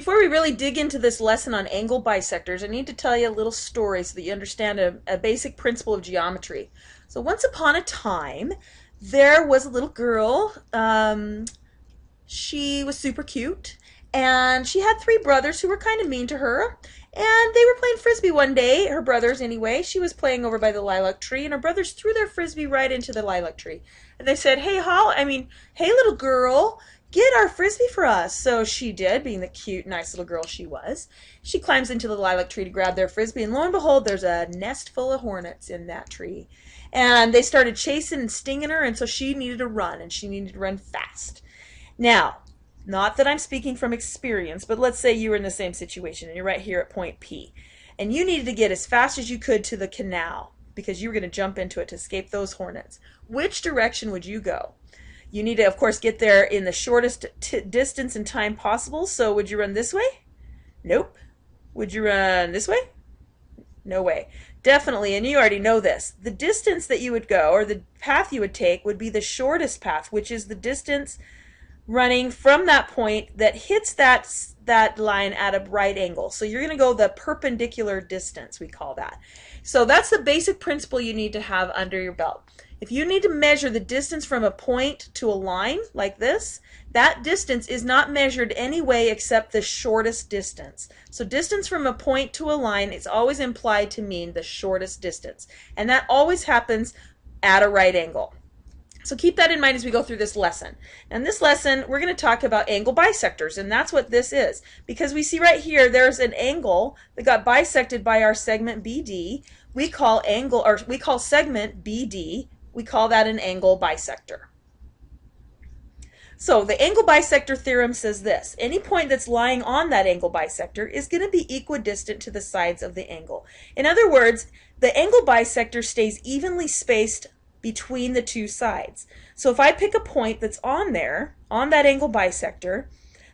before we really dig into this lesson on angle bisectors, I need to tell you a little story so that you understand a basic principle of geometry. So once upon a time, there was a little girl. She was super cute, and she had three brothers who were kind of mean to her. And they were playing frisbee one day, her brothers anyway. She was playing over by the lilac tree, and her brothers threw their frisbee right into the lilac tree. And they said, hey, hey, little girl, get our frisbee for us. So she did, being the cute, nice little girl she was. She climbs into the lilac tree to grab their frisbee, and lo and behold, there's a nest full of hornets in that tree. And they started chasing and stinging her, and so she needed to run, and she needed to run fast. Now, not that I'm speaking from experience, but let's say you were in the same situation and you're right here at point P, and you needed to get as fast as you could to the canal because you were going to jump into it to escape those hornets. Which direction would you go? You need to, of course, get there in the shortest distance and time possible. So would you run this way? Nope. Would you run this way? No way. Definitely, and you already know this, the distance that you would go, or the path you would take, would be the shortest path, which is the distance running from that point that hits that line at a right angle. So you're going to go the perpendicular distance, we call that. So that's the basic principle you need to have under your belt. If you need to measure the distance from a point to a line like this, that distance is not measured any way except the shortest distance. So distance from a point to a line is always implied to mean the shortest distance. And that always happens at a right angle. So keep that in mind as we go through this lesson. In this lesson, we're going to talk about angle bisectors, and that's what this is. Because we see right here, there's an angle that got bisected by our segment BD. We call segment BD, we call that an angle bisector. So the angle bisector theorem says this: any point that's lying on that angle bisector is going to be equidistant to the sides of the angle. In other words, the angle bisector stays evenly spaced between the two sides. So if I pick a point that's on there, on that angle bisector,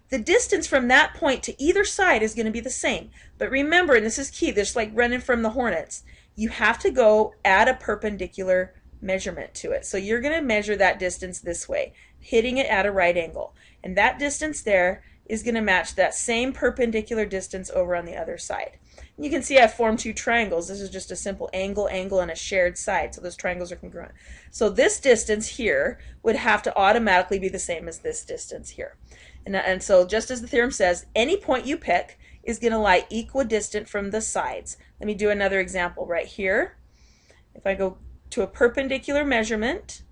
the distance from that point to either side is going to be the same. But remember, and this is key, this is like running from the hornets, you have to go at a perpendicular measurement to it. So you're going to measure that distance this way, hitting it at a right angle. And that distance there is going to match that same perpendicular distance over on the other side. And you can see I've formed two triangles. This is just a simple angle, angle, and a shared side. So those triangles are congruent. So this distance here would have to automatically be the same as this distance here. And so just as the theorem says, any point you pick is going to lie equidistant from the sides. Let me do another example right here. If I go to a perpendicular measurement,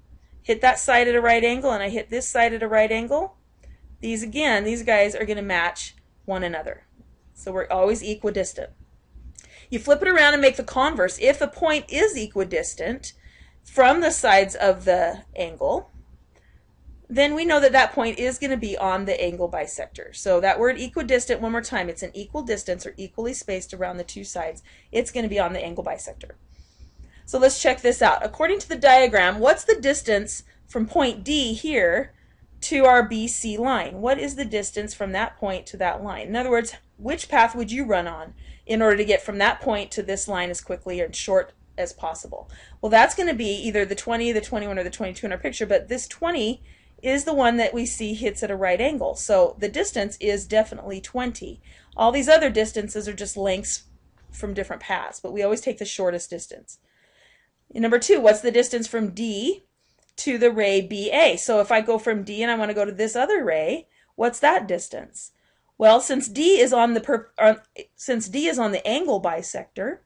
hit that side at a right angle, and I hit this side at a right angle, these guys are going to match one another. So we're always equidistant. You flip it around and make the converse. If a point is equidistant from the sides of the angle, then we know that that point is going to be on the angle bisector. So that word equidistant, one more time, it's an equal distance or equally spaced around the two sides. It's going to be on the angle bisector. So let's check this out. According to the diagram, what's the distance from point D here to our BC line? What is the distance from that point to that line? In other words, which path would you run on in order to get from that point to this line as quickly and short as possible? Well, that's going to be either the 20, the 21, or the 22 in our picture, but this 20 is the one that we see hits at a right angle. So the distance is definitely 20. All these other distances are just lengths from different paths, but we always take the shortest distance. And number two, what's the distance from D to the ray BA? So if I go from D and I want to go to this other ray, what's that distance? Well, since D is on the angle bisector,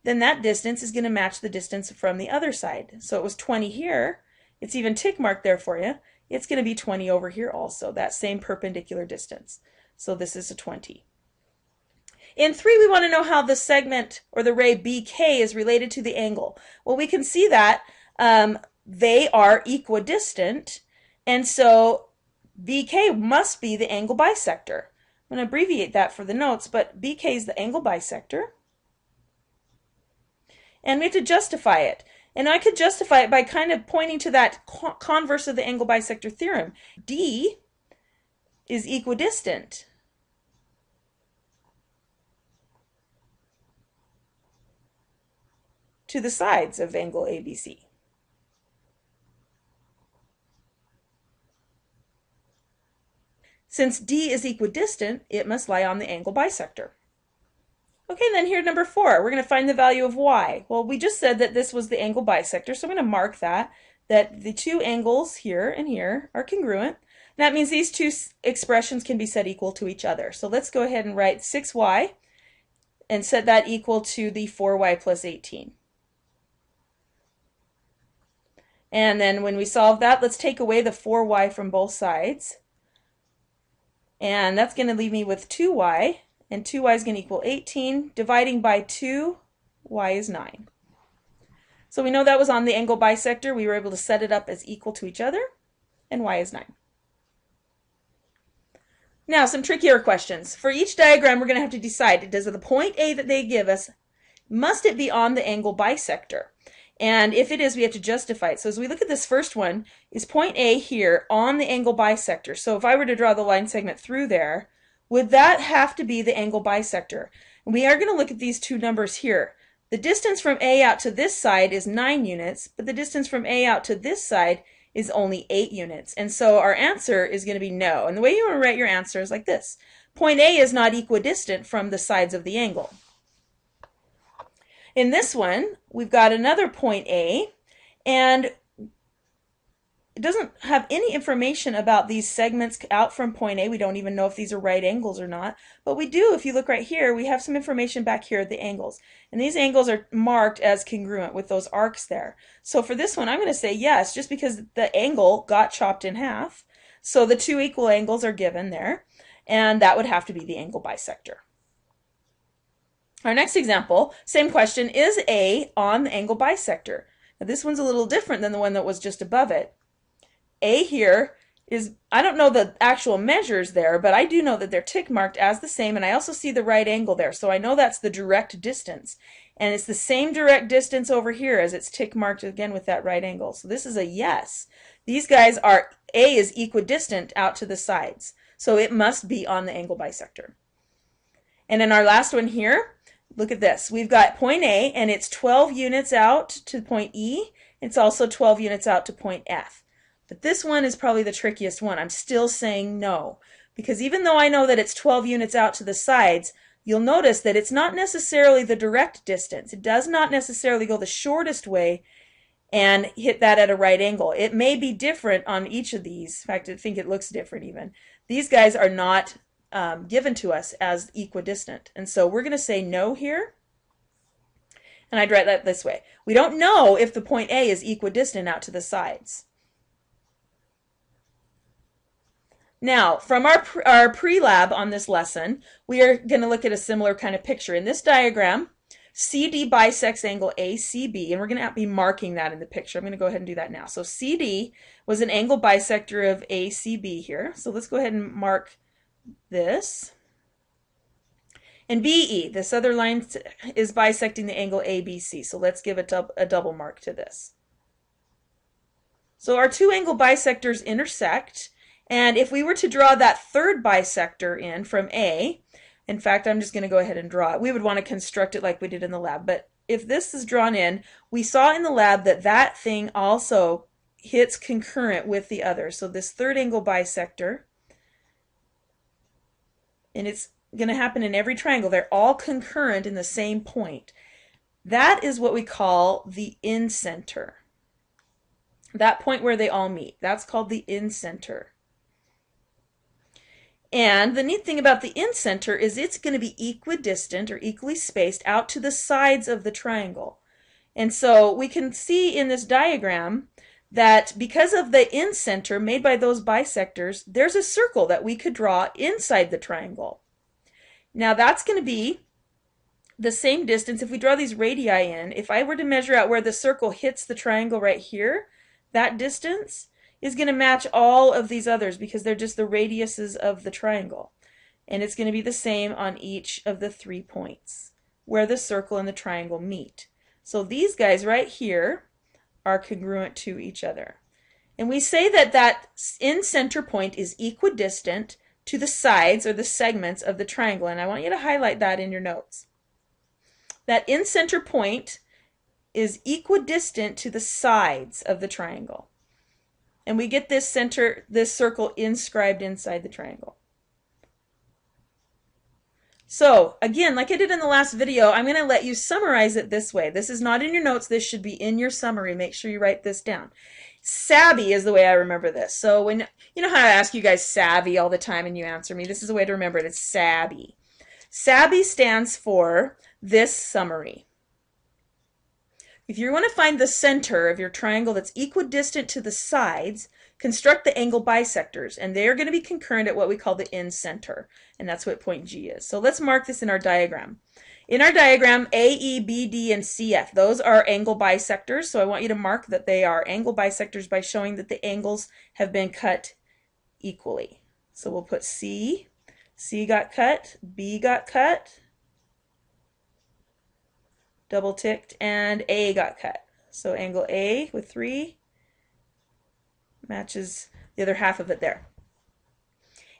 then that distance is going to match the distance from the other side. So it was 20 here. It's even tick marked there for you. It's going to be 20 over here also, that same perpendicular distance. So this is a 20. In 3, we want to know how the segment or the ray BK is related to the angle. Well, we can see that they are equidistant, and so BK must be the angle bisector. I'm going to abbreviate that for the notes, but BK is the angle bisector. And we have to justify it. And I could justify it by kind of pointing to that converse of the angle bisector theorem. D is equidistant to the sides of angle ABC. Since D is equidistant, it must lie on the angle bisector. Okay, then here number 4, we're going to find the value of y. Well, we just said that this was the angle bisector, so I'm going to mark that the two angles here and here are congruent. And that means these two expressions can be set equal to each other. So let's go ahead and write 6y and set that equal to the 4y plus 18. And then when we solve that, let's take away the 4y from both sides. And that's going to leave me with 2y. And 2y is going to equal 18. Dividing by 2, y is 9. So we know that was on the angle bisector. We were able to set it up as equal to each other. And y is 9. Now, some trickier questions. For each diagram, we're going to have to decide, does the point A that they give us, must it be on the angle bisector? And if it is, we have to justify it. So as we look at this first one, is point A here on the angle bisector? So if I were to draw the line segment through there, would that have to be the angle bisector? And we are going to look at these two numbers here. The distance from A out to this side is 9 units, but the distance from A out to this side is only 8 units. And so our answer is going to be no. And the way you want to write your answer is like this. Point A is not equidistant from the sides of the angle. In this one, we've got another point A, and it doesn't have any information about these segments out from point A. We don't even know if these are right angles or not. But we do, if you look right here, we have some information back here at the angles. And these angles are marked as congruent with those arcs there. So for this one, I'm going to say yes, just because the angle got chopped in half. So the two equal angles are given there. And that would have to be the angle bisector. Our next example, same question, is A on the angle bisector? Now this one's a little different than the one that was just above it. A here is, I don't know the actual measures there, but I do know that they're tick marked as the same, and I also see the right angle there, so I know that's the direct distance. And it's the same direct distance over here as it's tick marked again with that right angle. So this is a yes. These guys are, A is equidistant out to the sides, so it must be on the angle bisector. And in our last one here, look at this. We've got point A, and it's 12 units out to point E. It's also 12 units out to point F. But this one is probably the trickiest one. I'm still saying no. Because even though I know that it's 12 units out to the sides, you'll notice that it's not necessarily the direct distance. It does not necessarily go the shortest way and hit that at a right angle. It may be different on each of these. In fact, I think it looks different even. These guys are not given to us as equidistant. And so we're going to say no here. And I'd write that this way. We don't know if the point A is equidistant out to the sides. Now, from our pre-lab on this lesson, we are going to look at a similar kind of picture. In this diagram, CD bisects angle ACB, and we're going to be marking that in the picture. I'm going to go ahead and do that now. So CD was an angle bisector of ACB here. So let's go ahead and mark this. And BE, this other line, is bisecting the angle ABC. So let's give a double mark to this. So our two angle bisectors intersect. And if we were to draw that third bisector in from A, in fact, I'm just going to go ahead and draw it. We would want to construct it like we did in the lab. But if this is drawn in, we saw in the lab that that thing also hits concurrent with the other. So this third angle bisector, and it's going to happen in every triangle. They're all concurrent in the same point. That is what we call the incenter. That point where they all meet. That's called the incenter. And the neat thing about the incenter is it's going to be equidistant or equally spaced out to the sides of the triangle. And so we can see in this diagram that because of the incenter made by those bisectors, there's a circle that we could draw inside the triangle. Now that's going to be the same distance. If we draw these radii in, if I were to measure out where the circle hits the triangle right here, that distance is going to match all of these others because they're just the radiuses of the triangle. And it's going to be the same on each of the 3 points where the circle and the triangle meet. So these guys right here are congruent to each other. And we say that that in-center point is equidistant to the sides or the segments of the triangle. And I want you to highlight that in your notes. That in-center point is equidistant to the sides of the triangle. And we get this circle inscribed inside the triangle. So again, like I did in the last video, I'm going to let you summarize it this way. This is not in your notes. This should be in your summary. Make sure you write this down. Savvy is the way I remember this. So when you know how I ask you guys savvy all the time and you answer me, this is the way to remember it. It's savvy. Savvy stands for this summary. If you want to find the center of your triangle that's equidistant to the sides, construct the angle bisectors, and they're going to be concurrent at what we call the in-center, and that's what point G is. So let's mark this in our diagram. In our diagram, AE, BD, and CF, those are angle bisectors, so I want you to mark that they are angle bisectors by showing that the angles have been cut equally. So we'll put C got cut, B got cut, double ticked, and A got cut. So angle A with 3 matches the other half of it there.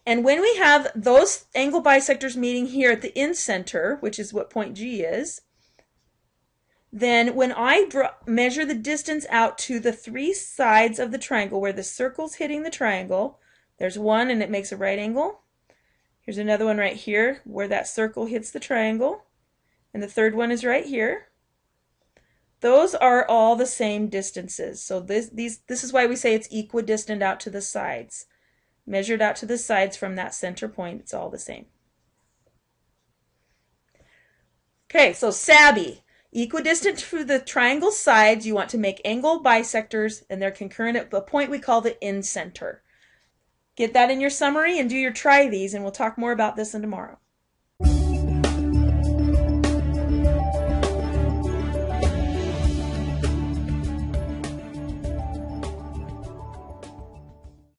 And when we have those angle bisectors meeting here at the in-center, which is what point G is, then when I measure the distance out to the 3 sides of the triangle where the circle's hitting the triangle, there's one and it makes a right angle. Here's another one right here where that circle hits the triangle. And the third one is right here. Those are all the same distances. So this is why we say it's equidistant out to the sides. Measured out to the sides from that center point, it's all the same. Okay, so savvy. Equidistant to the triangle sides, you want to make angle bisectors, and they're concurrent at the point we call the in-center. Get that in your summary and do your try these, and we'll talk more about this in tomorrow.